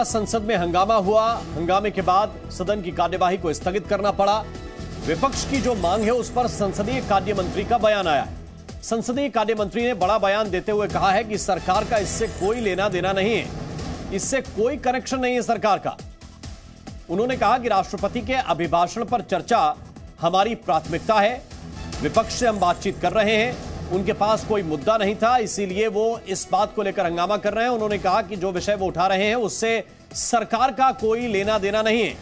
संसद में हंगामा हुआ। हंगामे के बाद सदन की कार्यवाही को स्थगित करना पड़ा। विपक्ष की जो मांग है उस पर संसदीय कार्य मंत्री का बयान आया है। संसदीय कार्य मंत्री ने बड़ा बयान देते हुए कहा है कि सरकार का इससे कोई लेना देना नहीं है, इससे कोई कनेक्शन नहीं है सरकार का। उन्होंने कहा कि राष्ट्रपति के अभिभाषण पर चर्चा हमारी प्राथमिकता है। विपक्ष से हम बातचीत कर रहे हैं, उनके पास कोई मुद्दा नहीं था, इसीलिए वो इस बात को लेकर हंगामा कर रहे हैं। उन्होंने कहा कि जो विषय वो उठा रहे हैं उससे सरकार का कोई लेना देना नहीं है।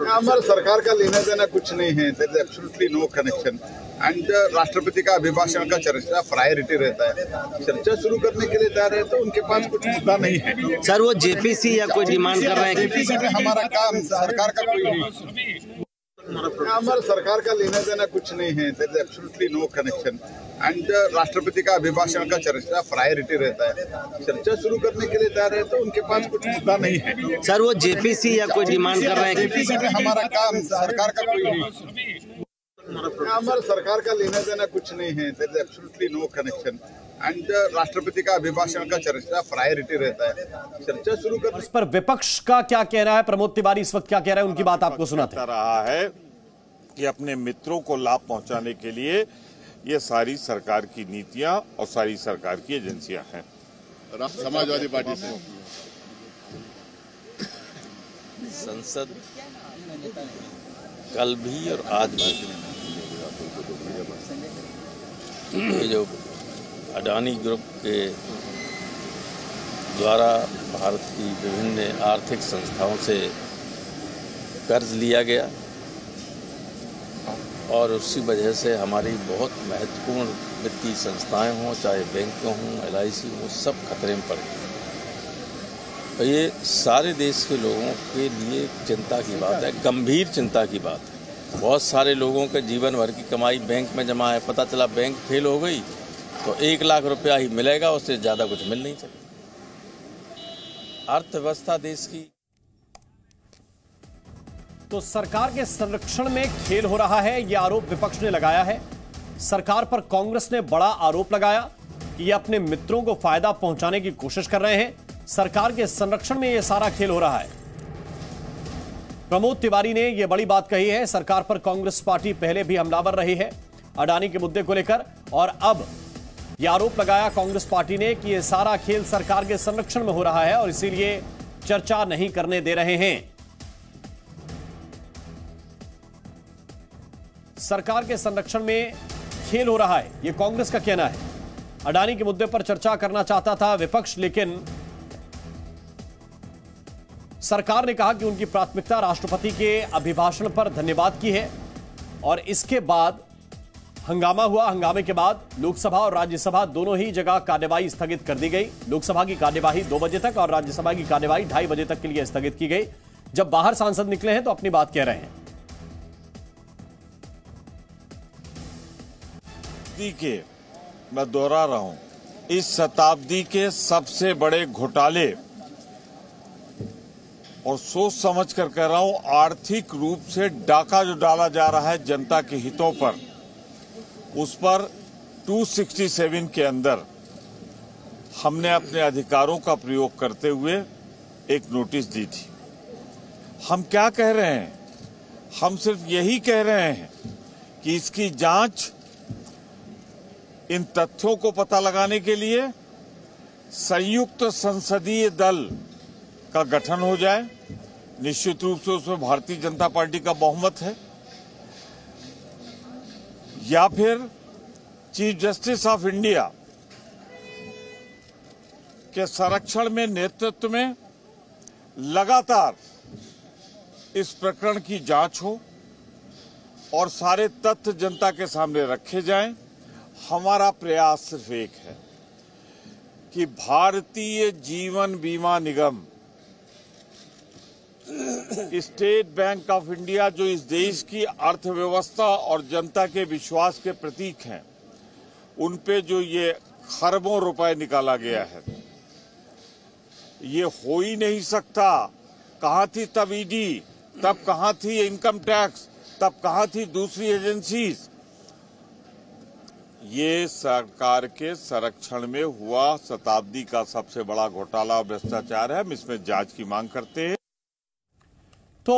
हमारे सरकार का लेना देना कुछ नहीं है। There is absolutely no connection and राष्ट्रपति का अभिभाषण का चर्चा प्रायोरिटी रहता है। चर्चा शुरू करने के लिए तैयार है तो उनके पास कुछ मुद्दा नहीं है। सर वो जेपीसी या कोई डिमांड कर रहे हैं? जेपीसी में हमारा काम, सरकार का कोई नहीं। हमारे सरकार का लेना देना कुछ नहीं है। There is absolutely no connection and राष्ट्रपति का अभिभाषण का चर्चा प्रायोरिटी रहता है। चर्चा शुरू करने के लिए तैयार है तो उनके पास कुछ मुद्दा नहीं है। सर वो जेपीसी या कोई डिमांड कर रहे हैं? जेपीसी में हमारा काम, सरकार का कोई नहीं। हमारे सरकार का लेना देना कुछ नहीं है। There is absolutely no connection and राष्ट्रपति का अभिभाषण का चर्चा प्रायोरिटी रहता है। चर्चा शुरू कर। इस पर विपक्ष का क्या कहना है, प्रमोद तिवारी इस वक्त क्या कह रहे हैं, उनकी बात आपको सुनाते रहा है कि अपने मित्रों को लाभ पहुंचाने के लिए ये सारी सरकार की नीतियां और सारी सरकार की एजेंसियां हैं। समाजवादी पार्टी से संसद कल भी और आज भी ये जो अडानी ग्रुप के द्वारा भारत की विभिन्न आर्थिक संस्थाओं से कर्ज लिया गया और उसी वजह से हमारी बहुत महत्वपूर्ण वित्तीय संस्थाएं हों, चाहे बैंक हों, LIC हो, सब खतरे में पड़ गई। तो ये सारे देश के लोगों के लिए चिंता की बात है, गंभीर चिंता की बात है। बहुत सारे लोगों के जीवन भर की कमाई बैंक में जमा है, पता चला बैंक फेल हो गई तो 1 लाख रुपया ही मिलेगा, उससे ज़्यादा कुछ मिल नहीं सकता। अर्थव्यवस्था देश की। तो सरकार के संरक्षण में खेल हो रहा है, यह आरोप विपक्ष ने लगाया है। सरकार पर कांग्रेस ने बड़ा आरोप लगाया कि ये अपने मित्रों को फायदा पहुंचाने की कोशिश कर रहे हैं। सरकार के संरक्षण में यह सारा खेल हो रहा है। प्रमोद तिवारी ने यह बड़ी बात कही है। सरकार पर कांग्रेस पार्टी पहले भी हमलावर रही है अडानी के मुद्दे को लेकर, और अब यह आरोप लगाया कांग्रेस पार्टी ने कि यह सारा खेल सरकार के संरक्षण में हो रहा है और इसीलिए चर्चा नहीं करने दे रहे हैं। सरकार के संरक्षण में खेल हो रहा है, यह कांग्रेस का कहना है। अडानी के मुद्दे पर चर्चा करना चाहता था विपक्ष, लेकिन सरकार ने कहा कि उनकी प्राथमिकता राष्ट्रपति के अभिभाषण पर धन्यवाद की है। और इसके बाद हंगामा हुआ। हंगामे के बाद लोकसभा और राज्यसभा दोनों ही जगह कार्यवाही स्थगित कर दी गई। लोकसभा की कार्यवाही 2 बजे तक और राज्यसभा की कार्यवाही 2:30 बजे तक के लिए स्थगित की गई। जब बाहर सांसद निकले हैं तो अपनी बात कह रहे हैं। के मैं दोहरा रहा हूं, इस शताब्दी के सबसे बड़े घोटाले, और सोच समझ कर कह रहा हूं, आर्थिक रूप से डाका जो डाला जा रहा है जनता के हितों पर, उस पर 267 के अंदर हमने अपने अधिकारों का प्रयोग करते हुए एक नोटिस दी थी। हम क्या कह रहे हैं? हम सिर्फ यही कह रहे हैं कि इसकी जांच, इन तथ्यों को पता लगाने के लिए संयुक्त संसदीय दल का गठन हो जाए। निश्चित रूप से उसमें भारतीय जनता पार्टी का बहुमत है, या फिर चीफ जस्टिस ऑफ इंडिया के संरक्षण में, नेतृत्व में लगातार इस प्रकरण की जांच हो और सारे तथ्य जनता के सामने रखे जाएं। हमारा प्रयास सिर्फ एक है कि भारतीय जीवन बीमा निगम, स्टेट बैंक ऑफ इंडिया, जो इस देश की अर्थव्यवस्था और जनता के विश्वास के प्रतीक हैं, उन पे जो ये खरबों रुपए निकाला गया है, ये हो ही नहीं सकता। कहाँ थी तब ईडी, तब कहाँ थी इनकम टैक्स, तब कहाँ थी दूसरी एजेंसीज? ये सरकार के संरक्षण में हुआ शताब्दी का सबसे बड़ा घोटाला और भ्रष्टाचार है। हम इसमें जांच की मांग करते हैं। तो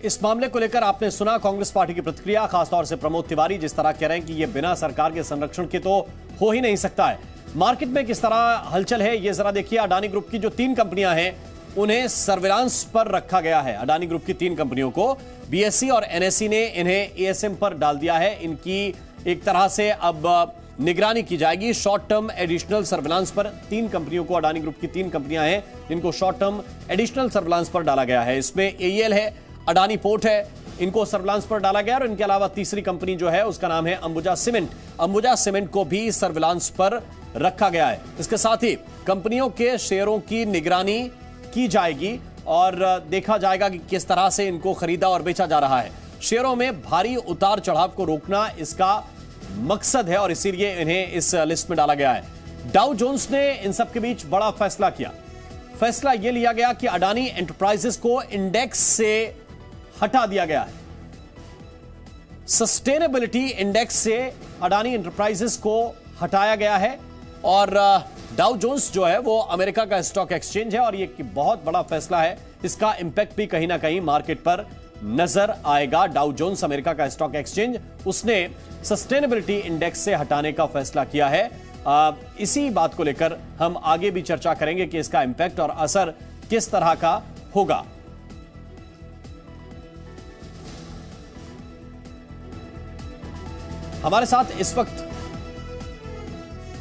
इस मामले को लेकर आपने सुना कांग्रेस पार्टी की प्रतिक्रिया, खासतौर से प्रमोद तिवारी जिस तरह कह रहे हैं कि यह बिना सरकार के संरक्षण के तो हो ही नहीं सकता है। मार्केट में किस तरह हलचल है ये जरा देखिए। अडानी ग्रुप की जो 3 कंपनियां हैं उन्हें सर्विलांस पर रखा गया है। अडानी ग्रुप की 3 कंपनियों को बीएसई और एनएसई ने इन्हें एएसएम पर डाल दिया है। इनकी एक तरह से अब निगरानी की जाएगी शॉर्ट टर्म एडिशनल सर्विलांस पर। 3 कंपनियों को, अडानी ग्रुप की 3 कंपनियां हैं जिनको शॉर्ट टर्म एडिशनल सर्विलांस पर डाला गया है। इसमें एईएल है, अडानी पोर्ट है, इनको सर्विलांस पर डाला गया। और इनके अलावा तीसरी कंपनी जो है उसका नाम है अंबुजा सीमेंट। अंबुजा सीमेंट को भी सर्विलांस पर रखा गया है। इसके साथ ही कंपनियों के शेयरों की निगरानी की जाएगी और देखा जाएगा कि किस तरह से इनको खरीदा और बेचा जा रहा है। शेयरों में भारी उतार चढ़ाव को रोकना इसका मकसद है और इसीलिए इन्हें इस लिस्ट में डाला गया है। डाउ जोन्स ने इन सब के बीच बड़ा फैसला किया। फैसला यह लिया गया कि अडानी एंटरप्राइजेस को इंडेक्स से हटा दिया गया है। सस्टेनेबिलिटी इंडेक्स से अडानी एंटरप्राइजेस को हटाया गया है और डाउ जोन्स जो है वो अमेरिका का स्टॉक एक्सचेंज है और ये बहुत बड़ा फैसला है। इसका इंपैक्ट भी कहीं ना कहीं मार्केट पर नजर आएगा। डाउ जोन्स अमेरिका का स्टॉक एक्सचेंज, उसने सस्टेनेबिलिटी इंडेक्स से हटाने का फैसला किया है। इसी बात को लेकर हम आगे भी चर्चा करेंगे कि इसका इंपैक्ट और असर किस तरह का होगा। हमारे साथ इस वक्त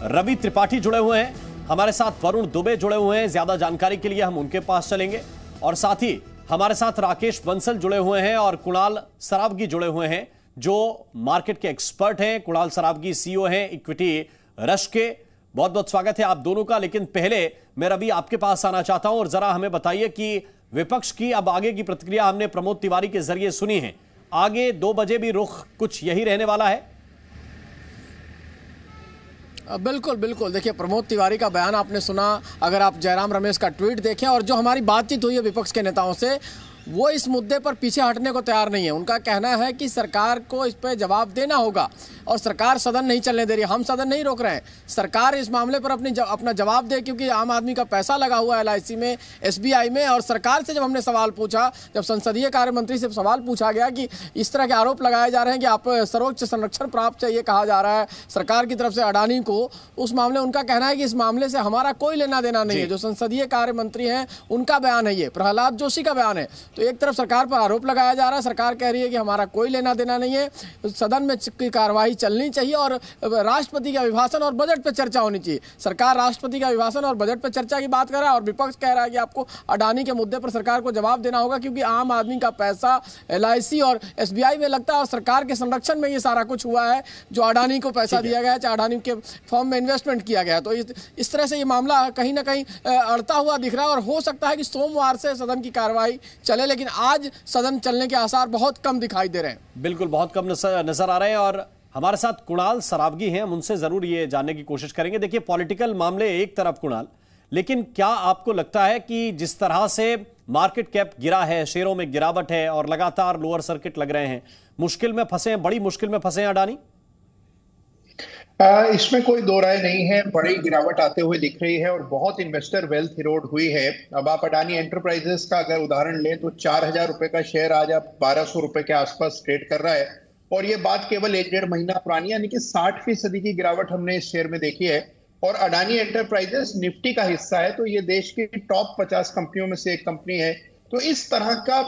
रवि त्रिपाठी जुड़े हुए हैं, हमारे साथ वरुण दुबे जुड़े हुए हैं। ज्यादा जानकारी के लिए हम उनके पास चलेंगे और साथ ही हमारे साथ राकेश बंसल जुड़े हुए हैं और कुणाल सरावगी जुड़े हुए हैं जो मार्केट के एक्सपर्ट हैं। कुणाल सरावगी सीईओ हैं इक्विटी रश के। बहुत बहुत स्वागत है आप दोनों का। लेकिन पहले मैं रवि आपके पास आना चाहता हूं और जरा हमें बताइए कि विपक्ष की अब आगे की प्रतिक्रिया हमने प्रमोद तिवारी के जरिए सुनी है। आगे 2 बजे भी रुख कुछ यही रहने वाला है? बिल्कुल बिल्कुल। देखिए, प्रमोद तिवारी का बयान आपने सुना। अगर आप जयराम रमेश का ट्वीट देखें और जो हमारी बातचीत हुई है विपक्ष के नेताओं से, वो इस मुद्दे पर पीछे हटने को तैयार नहीं है। उनका कहना है कि सरकार को इस पर जवाब देना होगा और सरकार सदन नहीं चलने दे रही। हम सदन नहीं रोक रहे हैं, सरकार इस मामले पर अपना जवाब दे, क्योंकि आम आदमी का पैसा लगा हुआ है एलआईसी में, एसबीआई में। और सरकार से जब हमने सवाल पूछा, जब संसदीय कार्य मंत्री से सवाल पूछा गया कि इस तरह के आरोप लगाए जा रहे हैं कि आप सर्वोच्च संरक्षण प्राप्त चाहिए कहा जा रहा है सरकार की तरफ से अडानी को, उस मामले उनका कहना है कि इस मामले से हमारा कोई लेना देना नहीं है। जो संसदीय कार्य मंत्री हैं उनका बयान है, ये प्रहलाद जोशी का बयान है। तो एक तरफ सरकार पर आरोप लगाया जा रहा है, सरकार कह रही है कि हमारा कोई लेना देना नहीं है, सदन में की कार्रवाई चलनी चाहिए और राष्ट्रपति का अभिभाषण और बजट पर चर्चा होनी चाहिए। सरकार राष्ट्रपति का अभिभाषण और बजट पर चर्चा की बात कर रहा है और विपक्ष कह रहा है कि आपको अडानी के मुद्दे पर सरकार को जवाब देना होगा, क्योंकि आम आदमी का पैसा एलआईसी और एसबीआई में लगता है और सरकार के संरक्षण में ये सारा कुछ हुआ है जो अडानी को पैसा दिया गया है, चाहे अडानी के फॉर्म में इन्वेस्टमेंट किया गया। तो इस तरह से ये मामला कहीं ना कहीं अड़ता हुआ दिख रहा है और हो सकता है कि सोमवार से सदन की कार्रवाई चले, लेकिन आज सदन चलने के आसार बहुत कम दिखाई दे रहे हैं। बिल्कुल, बहुत कम नजर आ रहे हैं। और हमारे साथ कुणाल सरावगी हैं, हम उनसे जरूर ये जानने की कोशिश करेंगे। देखिए, पॉलिटिकल मामले एक तरफ कुणाल, लेकिन क्या आपको लगता है कि जिस तरह से मार्केट कैप गिरा है, शेयरों में गिरावट है और लगातार लोअर सर्किट लग रहे हैं, मुश्किल में फंसे हैं, बड़ी मुश्किल में फंसे हैं अडानी? इसमें कोई दो राय नहीं है। बड़ी गिरावट आते हुए दिख रही है और बहुत इन्वेस्टर वेल्थ इरोड हुई है। अब आप अडानी एंटरप्राइजेस का अगर उदाहरण लें तो 4,000 रुपए का शेयर आज आप 1,200 रुपए के आसपास ट्रेड कर रहा है और ये बात केवल 1-1.5 महीना पुरानी, यानी कि 60% की गिरावट हमने इस शेयर में देखी है। और अडानी एंटरप्राइजेस निफ्टी का हिस्सा है, तो ये देश की टॉप 50 कंपनियों में से एक कंपनी है। तो इस तरह का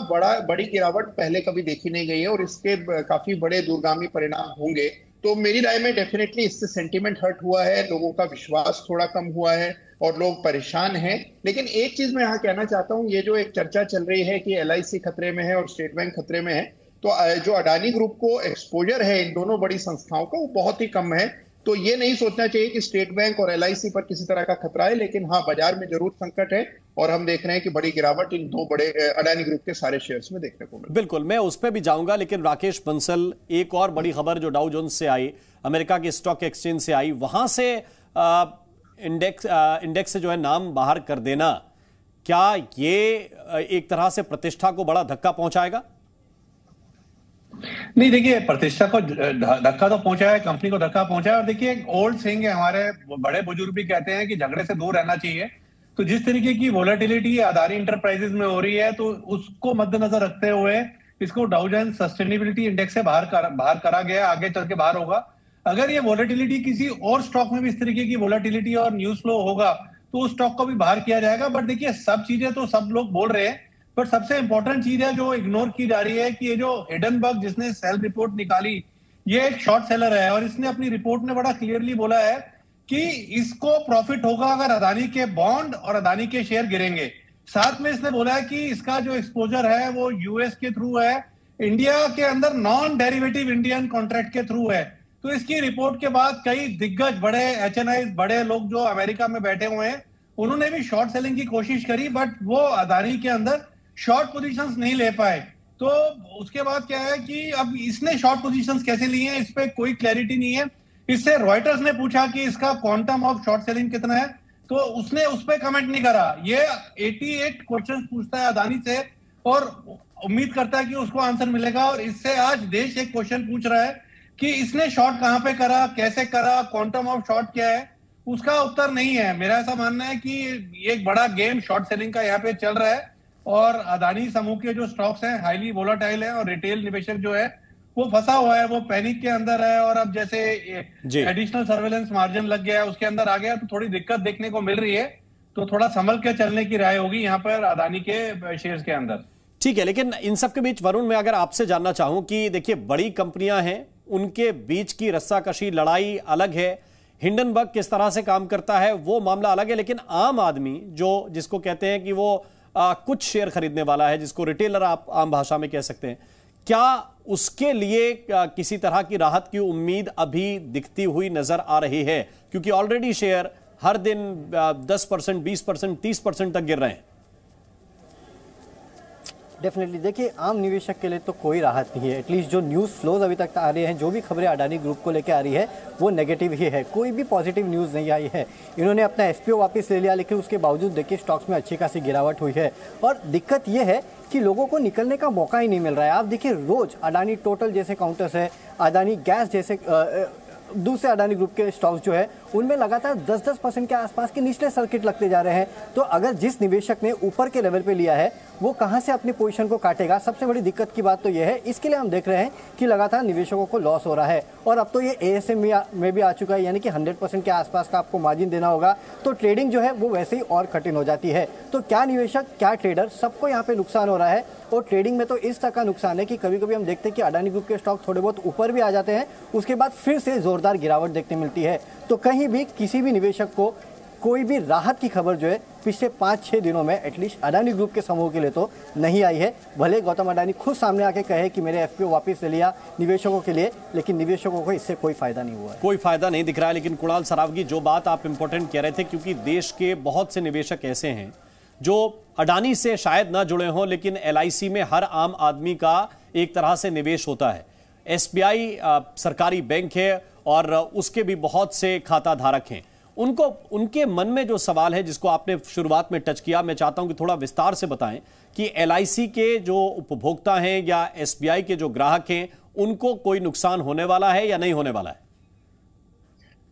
बड़ी गिरावट पहले कभी देखी नहीं गई है और इसके काफी बड़े दूरगामी परिणाम होंगे। तो मेरी राय में डेफिनेटली इससे सेंटीमेंट हर्ट हुआ है, लोगों का विश्वास थोड़ा कम हुआ है और लोग परेशान हैं। लेकिन एक चीज मैं यहाँ कहना चाहता हूँ, ये जो एक चर्चा चल रही है कि एलआईसी खतरे में है और स्टेट बैंक खतरे में है, तो जो अडानी ग्रुप को एक्सपोजर है इन दोनों बड़ी संस्थाओं का वो बहुत ही कम है। तो ये नहीं सोचना चाहिए कि स्टेट बैंक और एलआईसी पर किसी तरह का खतरा है, लेकिन हाँ, बाजार में जरूर संकट है और हम देख रहे हैं कि बड़ी गिरावट इन 2 बड़े अडानी ग्रुप के सारे शेयर्स में देखने को मिली। बिल्कुल, मैं उस पर भी जाऊंगा, लेकिन राकेश बंसल, एक और बड़ी खबर जो डाउ जोन्स से आई, अमेरिका के स्टॉक एक्सचेंज से आई, वहां से इंडेक्स से जो है नाम बाहर कर देना, क्या ये एक तरह से प्रतिष्ठा को बड़ा धक्का पहुंचाएगा? नहीं, देखिए प्रतिष्ठा को धक्का तो पहुंचा है, कंपनी को धक्का पहुंचा है। और देखिए एक ओल्ड थिंग है, हमारे बड़े बुजुर्ग भी कहते हैं कि झगड़े से दूर रहना चाहिए। तो जिस तरीके की वोलेटिलिटी अदानी इंटरप्राइजेज में हो रही है, तो उसको मद्देनजर रखते हुए इसको डाउ जोन्स सस्टेनेबिलिटी इंडेक्स से बाहर करा गया, आगे चल के बाहर होगा। अगर ये वोलेटिलिटी किसी और स्टॉक में भी इस तरीके की वोलेटिलिटी और न्यूज फ्लो होगा तो उस स्टॉक को भी बाहर किया जाएगा। बट देखिए सब चीजें तो सब लोग बोल रहे हैं, बट सबसे इंपॉर्टेंट चीज है जो इग्नोर की जा रही है कि ये जो हिडनबर्ग जिसने सेल रिपोर्ट निकाली, ये एक शॉर्ट सेलर है और इसने अपनी रिपोर्ट में बड़ा क्लियरली बोला है कि इसको प्रॉफिट होगा अगर अदानी के बॉन्ड और अदानी के शेयर गिरेंगे। साथ में इसने बोला है कि इसका जो एक्सपोजर है वो यूएस के थ्रू है, इंडिया के अंदर नॉन डेरिवेटिव इंडियन कॉन्ट्रैक्ट के थ्रू है। तो इसकी रिपोर्ट के बाद कई दिग्गज बड़े एचएनआई बड़े लोग जो अमेरिका में बैठे हुए हैं उन्होंने भी शॉर्ट सेलिंग की कोशिश करी, बट वो अदानी के अंदर शॉर्ट पोजीशंस नहीं ले पाए। तो उसके बाद क्या है कि अब इसने शॉर्ट पोजीशंस कैसे लिए हैं इस पे कोई क्लैरिटी नहीं है। इससे रॉयटर्स ने पूछा कि इसका क्वांटम ऑफ शॉर्ट सेलिंग कितना है, तो उसने उस पर कमेंट नहीं करा। ये 88 क्वेश्चंस पूछता है अदानी से और उम्मीद करता है कि उसको आंसर मिलेगा। और इससे आज देश एक क्वेश्चन पूछ रहा है कि इसने शॉर्ट कहां पे करा, कैसे करा, क्वांटम ऑफ शॉर्ट क्या है, उसका उत्तर नहीं है। मेरा ऐसा मानना है कि एक बड़ा गेम शॉर्ट सेलिंग का यहाँ पे चल रहा है और अदानी समूह के जो स्टॉक्स हैं हाईली वोलाटाइल है और रिटेल निवेशक जो है वो फंसा हुआ है, वो पैनिक के अंदर है। और अब जैसे एडिशनल सर्वेलेंस मार्जिन लग गया, उसके अंदर आ गया, तो थोड़ी दिक्कत देखने को मिल रही है। तो थोड़ा संभल के चलने की राय होगी यहाँ पर अदानी के शेयर्स के अंदर। ठीक है, लेकिन इन सब के बीच वरुण मैं अगर आपसे जानना चाहूं कि देखिए बड़ी कंपनियां हैं, उनके बीच की रस्साकशी लड़ाई अलग है, हिंडनबर्ग किस तरह से काम करता है वो मामला अलग है, लेकिन आम आदमी जो जिसको कहते हैं कि वो कुछ शेयर खरीदने वाला है, जिसको रिटेलर आप आम भाषा में कह सकते हैं, क्या उसके लिए किसी तरह की राहत की उम्मीद अभी दिखती हुई नजर आ रही है? क्योंकि ऑलरेडी शेयर हर दिन 10%, 20%, 30% तक गिर रहे हैं। डेफिनेटली देखिए आम निवेशक के लिए तो कोई राहत नहीं है। एटलीस्ट जो न्यूज़ फ्लोज अभी तक आ रही हैं, जो भी खबरें अडानी ग्रुप को लेकर आ रही है वो नेगेटिव ही है, कोई भी पॉजिटिव न्यूज़ नहीं आई है। इन्होंने अपना एफपीओ वापस ले लिया, लेकिन उसके बावजूद देखिए स्टॉक्स में अच्छी खासी गिरावट हुई है। और दिक्कत ये है कि लोगों को निकलने का मौका ही नहीं मिल रहा है। आप देखिए रोज अडानी टोटल जैसे काउंटर्स है, अडानी गैस जैसे दूसरे अडानी ग्रुप के स्टॉक्स जो है उनमें लगातार 10% के आसपास के निचले सर्किट लगते जा रहे हैं। तो अगर जिस निवेशक ने ऊपर के लेवल पे लिया है वो कहां से अपनी पोजीशन को काटेगा? सबसे बड़ी दिक्कत की बात तो यह है। इसके लिए हम देख रहे हैं कि लगातार निवेशकों को लॉस हो रहा है और अब तो ये एएसएम में भी आ चुका है, यानी कि 100% के आसपास का आपको मार्जिन देना होगा। तो ट्रेडिंग जो है वो वैसे ही और कठिन हो जाती है। तो क्या निवेशक क्या ट्रेडर सबको यहाँ पे नुकसान हो रहा है। और ट्रेडिंग में तो इस तरह का नुकसान है कि कभी कभी हम देखते हैं कि अडानी ग्रुप के स्टॉक थोड़े बहुत ऊपर भी आ जाते हैं, उसके बाद फिर से जोरदार गिरावट देखने मिलती है। तो कहीं भी किसी भी निवेशक को कोई भी राहत की खबर जो है पिछले 5-6 दिनों में एटलीस्ट अडानी ग्रुप के समूह के लिए तो नहीं आई है। भले गौतम अडानी खुद सामने आके कहे कि मेरे एफपीओ वापस ले लिया निवेशकों के लिए, लेकिन निवेशकों को इससे कोई फायदा नहीं हुआ है, कोई फायदा नहीं दिख रहा है। लेकिन कुणाल सरावगी, जो बात आप इंपॉर्टेंट कह रहे थे, क्योंकि देश के बहुत से निवेशक ऐसे हैं जो अडानी से शायद ना जुड़े हों, लेकिन एलआईसी में हर आम आदमी का एक तरह से निवेश होता है। एसबीआई सरकारी बैंक है और उसके भी बहुत से खाता धारक हैं। उनको उनके मन में जो सवाल है जिसको आपने शुरुआत में टच किया, मैं चाहता हूं कि थोड़ा विस्तार से बताएं कि एलआईसी के जो उपभोक्ता हैं या एसबीआई के जो ग्राहक हैं उनको कोई नुकसान होने वाला है या नहीं होने वाला है?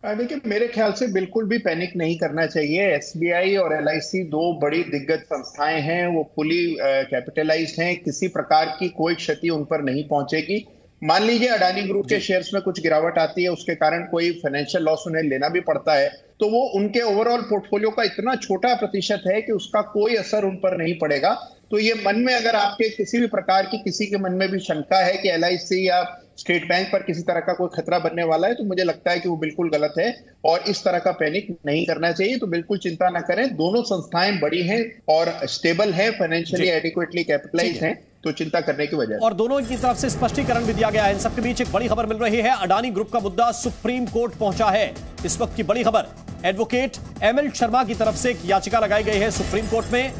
देखिए मेरे ख्याल से बिल्कुल भी पैनिक नहीं करना चाहिए। एसबीआई और एलआईसी दो बड़ी दिग्गज संस्थाएं हैं, वो फुली कैपिटलाइज्ड हैं, किसी प्रकार की कोई क्षति उन पर नहीं पहुंचेगी। मान लीजिए अडानी ग्रुप के शेयर्स में कुछ गिरावट आती है, उसके कारण कोई फाइनेंशियल लॉस उन्हें लेना भी पड़ता है, तो वो उनके ओवरऑल पोर्टफोलियो का इतना छोटा प्रतिशत है कि उसका कोई असर उन पर नहीं पड़ेगा। तो ये मन में अगर आपके किसी भी प्रकार की किसी के मन में भी शंका है कि एलआईसी या स्टेट बैंक पर किसी तरह का कोई खतरा बनने वाला है, तो मुझे लगता है कि वो बिल्कुल गलत है और इस तरह का पैनिक नहीं करना चाहिए। तो बिल्कुल चिंता ना करें, दोनों संस्थाएं बड़ी हैं और स्टेबल है, फाइनेंशियली एडिक्वेटली कैपिटलाइज्ड हैं, तो चिंता करने की वजह। और दोनों की तरफ से स्पष्टीकरण भी दिया गया है। इन सबके बीच एक बड़ी खबर मिल रही है, अडानी ग्रुप का मुद्दा सुप्रीम कोर्ट पहुंचा है। इस वक्त की बड़ी खबर, एडवोकेट एमएल शर्मा की तरफ से एक याचिका लगाई गई है सुप्रीम कोर्ट में।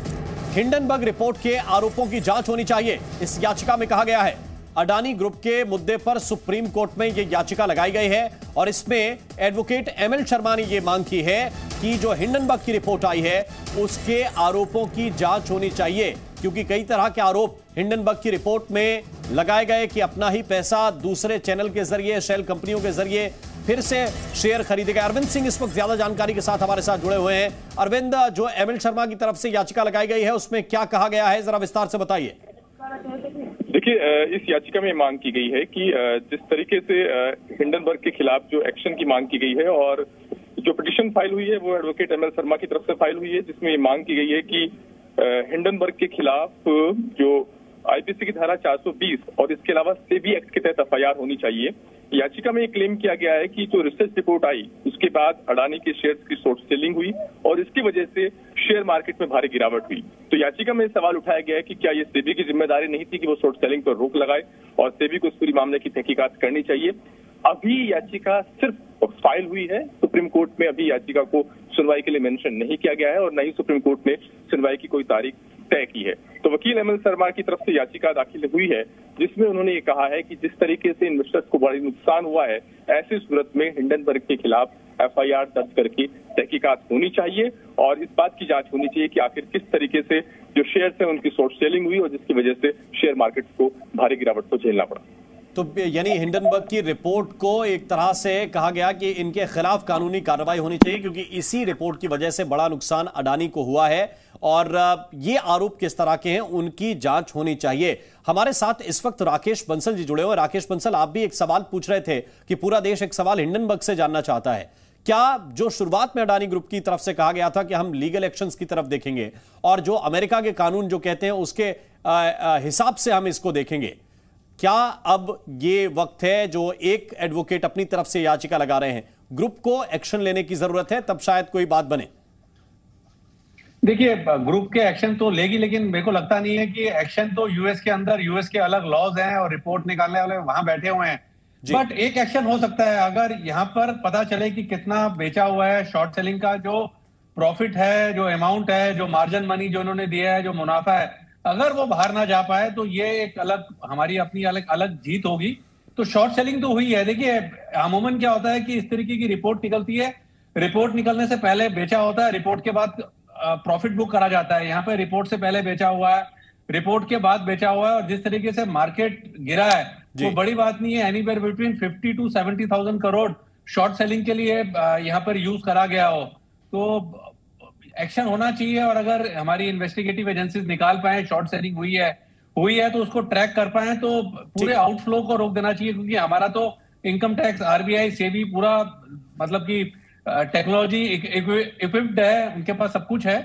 हिंडनबर्ग रिपोर्ट के आरोपों की जांच होनी चाहिए, इस याचिका में कहा गया है। अडानी ग्रुप के मुद्दे पर सुप्रीम कोर्ट में यह याचिका लगाई गई है और इसमें एडवोकेट एमएल शर्मा ने यह मांग की है कि जो हिंडनबर्ग की रिपोर्ट आई है उसके आरोपों की जांच होनी चाहिए, क्योंकि कई तरह के आरोप हिंडनबर्ग की रिपोर्ट में लगाए गए कि अपना ही पैसा दूसरे चैनल के जरिए, शेल कंपनियों के जरिए फिर से शेयर खरीदे गए। अरविंद सिंह इस वक्त ज्यादा जानकारी के साथ हमारे साथ जुड़े हुए हैं। अरविंद, जो एमएल शर्मा की तरफ से याचिका लगाई गई है उसमें क्या कहा गया है, जरा विस्तार से बताइए। देखिए, इस याचिका में मांग की गई है कि जिस तरीके से हिंडनबर्ग के खिलाफ जो एक्शन की मांग की गई है और जो पिटीशन फाइल हुई है वो एडवोकेट एमएल शर्मा की तरफ से फाइल हुई है, जिसमें ये मांग की गई है कि हिंडनबर्ग के खिलाफ जो आईपीसी की धारा 420 और इसके अलावा सेबी एक्ट के तहत एफआईआर होनी चाहिए। याचिका में क्लेम किया गया है कि जो रिसर्च रिपोर्ट आई उसके बाद अडानी के शेयर्स की शॉर्ट सेलिंग हुई और इसकी वजह से शेयर मार्केट में भारी गिरावट हुई। तो याचिका में सवाल उठाया गया है कि क्या ये सेबी की जिम्मेदारी नहीं थी कि वो शॉर्ट सेलिंग पर रोक लगाए और सेबी को इस पूरी मामले की तहकीकात करनी चाहिए। अभी याचिका सिर्फ फाइल हुई है, सुप्रीम कोर्ट में अभी याचिका को सुनवाई के लिए मेंशन नहीं किया गया है और न ही सुप्रीम कोर्ट ने सुनवाई की कोई तारीख तय की है। तो वकील एमएल शर्मा की तरफ से याचिका दाखिल हुई है जिसमें उन्होंने ये कहा है कि जिस तरीके से इन्वेस्टर्स को बड़ा नुकसान हुआ है, ऐसी सूरत में हिंडनबर्ग के खिलाफ एफआईआर दर्ज करके तहकीकात होनी चाहिए और इस बात की जांच होनी चाहिए कि आखिर किस तरीके से जो शेयर्स है उनकी शॉर्ट सेलिंग हुई और जिसकी वजह से शेयर मार्केट को भारी गिरावट को झेलना पड़ा। तो यानी हिंडनबर्ग की रिपोर्ट को एक तरह से कहा गया कि इनके खिलाफ कानूनी कार्रवाई होनी चाहिए क्योंकि इसी रिपोर्ट की वजह से बड़ा नुकसान अडानी को हुआ है और ये आरोप किस तरह के हैं उनकी जांच होनी चाहिए। हमारे साथ इस वक्त राकेश बंसल जी जुड़े हुए। राकेश बंसल, आप भी एक सवाल पूछ रहे थे कि पूरा देश एक सवाल हिंडनबर्ग से जानना चाहता है। क्या जो शुरुआत में अडानी ग्रुप की तरफ से कहा गया था कि हम लीगल एक्शंस की तरफ देखेंगे और जो अमेरिका के कानून जो कहते हैं उसके हिसाब से हम इसको देखेंगे, क्या अब ये वक्त है जो एक एडवोकेट अपनी तरफ से याचिका लगा रहे हैं, ग्रुप को एक्शन लेने की जरूरत है, तब शायद कोई बात बने? देखिए, ग्रुप के एक्शन तो लेगी, लेकिन मेरे को लगता नहीं है कि एक्शन तो यूएस के अंदर, यूएस के अलग लॉज हैं और रिपोर्ट निकालने वाले वहां बैठे हुए हैं। बट एक एक्शन हो सकता है, अगर यहाँ पर पता चले कि कितना बेचा हुआ है, शॉर्ट सेलिंग का जो प्रॉफिट है, जो अमाउंट है, जो मार्जिन मनी जो उन्होंने दिया है, जो मुनाफा है, अगर वो बाहर ना जा पाए तो ये एक अलग हमारी अपनी अलग जीत होगी। तो शॉर्ट सेलिंग तो हुई है। देखिए, अमूमन क्या होता है कि इस तरीके की रिपोर्ट निकलती है, रिपोर्ट निकलने से पहले बेचा होता है, रिपोर्ट के बाद प्रॉफिट बुक करा जाता है। यहाँ पे रिपोर्ट से पहले बेचा हुआ है, रिपोर्ट के बाद बेचा हुआ है और जिस तरीके से मार्केट गिरा है वो बड़ी बात नहीं है। Anywhere between 50 to 70,000 crore short selling के लिए यहाँ पर यूज करा गया हो तो एक्शन होना चाहिए। और अगर हमारी इन्वेस्टिगेटिव एजेंसीज निकाल पाए शॉर्ट सेलिंग हुई है तो उसको ट्रैक कर पाए तो पूरे आउटफ्लो को रोक देना चाहिए, क्योंकि हमारा तो इनकम टैक्स, आरबीआई, सेबी पूरा मतलब कि टेक्नोलॉजी इक्विप्ड है, उनके पास सब कुछ है।